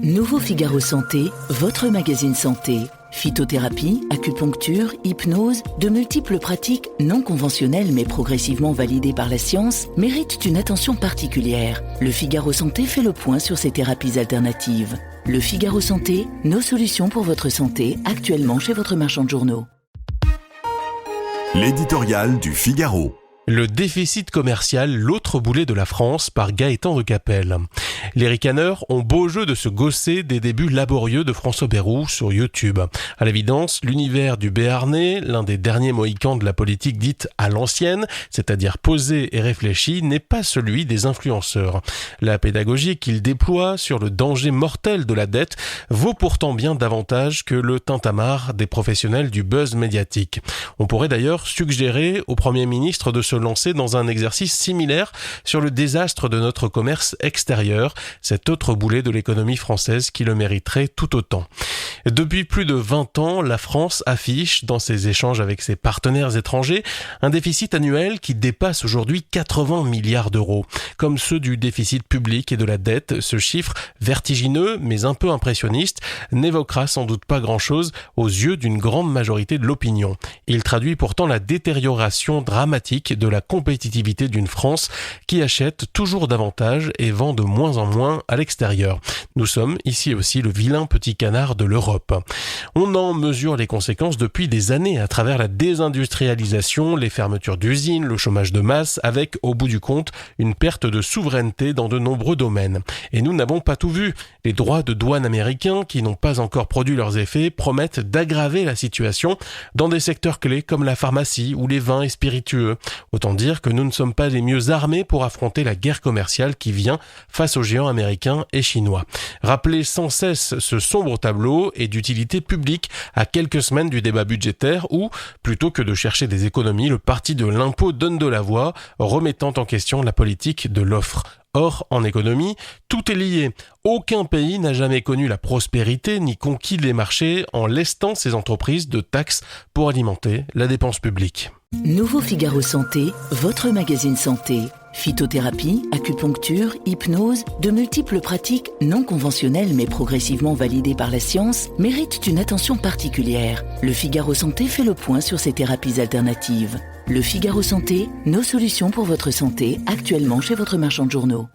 Nouveau Figaro Santé, votre magazine santé. Phytothérapie, acupuncture, hypnose, de multiples pratiques non conventionnelles mais progressivement validées par la science méritent une attention particulière. Le Figaro Santé fait le point sur ces thérapies alternatives. Le Figaro Santé, nos solutions pour votre santé, actuellement chez votre marchand de journaux. L'éditorial du Figaro. Le déficit commercial, l'autre boulet de la France, par Gaëtan de Capelle. Les ricaneurs ont beau jeu de se gausser des débuts laborieux de François Bayrou sur YouTube. À l'évidence, l'univers du Béarnais, l'un des derniers mohicans de la politique dite à l'ancienne, c'est-à-dire posée et réfléchie, n'est pas celui des influenceurs. La pédagogie qu'il déploie sur le danger mortel de la dette vaut pourtant bien davantage que le tintamarre des professionnels du buzz médiatique. On pourrait d'ailleurs suggérer au Premier ministre de se lancer dans un exercice similaire sur le désastre de notre commerce extérieur, cet autre boulet de l'économie française qui le mériterait tout autant. Depuis plus de 20 ans, la France affiche, dans ses échanges avec ses partenaires étrangers, un déficit annuel qui dépasse aujourd'hui 80 milliards d'euros. Comme ceux du déficit public et de la dette, ce chiffre vertigineux, mais un peu impressionniste, n'évoquera sans doute pas grand-chose aux yeux d'une grande majorité de l'opinion. Il traduit pourtant la détérioration dramatique de la compétitivité d'une France qui achète toujours davantage et vend de moins en moins à l'extérieur. Nous sommes ici aussi le vilain petit canard de l'Europe. On en mesure les conséquences depuis des années à travers la désindustrialisation, les fermetures d'usines, le chômage de masse, avec au bout du compte une perte de souveraineté dans de nombreux domaines. Et nous n'avons pas tout vu. Les droits de douane américains, qui n'ont pas encore produit leurs effets, promettent d'aggraver la situation dans des secteurs clés comme la pharmacie ou les vins et spiritueux. Autant dire que nous ne sommes pas les mieux armés pour affronter la guerre commerciale qui vient face aux géants américains et chinois. Rappeler sans cesse ce sombre tableau est d'utilité publique à quelques semaines du débat budgétaire où, plutôt que de chercher des économies, le parti de l'impôt donne de la voix, remettant en question la politique de l'offre. Or, en économie, tout est lié. Aucun pays n'a jamais connu la prospérité ni conquis les marchés en lestant ses entreprises de taxes pour alimenter la dépense publique. Nouveau Figaro Santé, votre magazine santé. Phytothérapie, acupuncture, hypnose, de multiples pratiques non conventionnelles mais progressivement validées par la science méritent une attention particulière. Le Figaro Santé fait le point sur ces thérapies alternatives. Le Figaro Santé, nos solutions pour votre santé, actuellement chez votre marchand de journaux.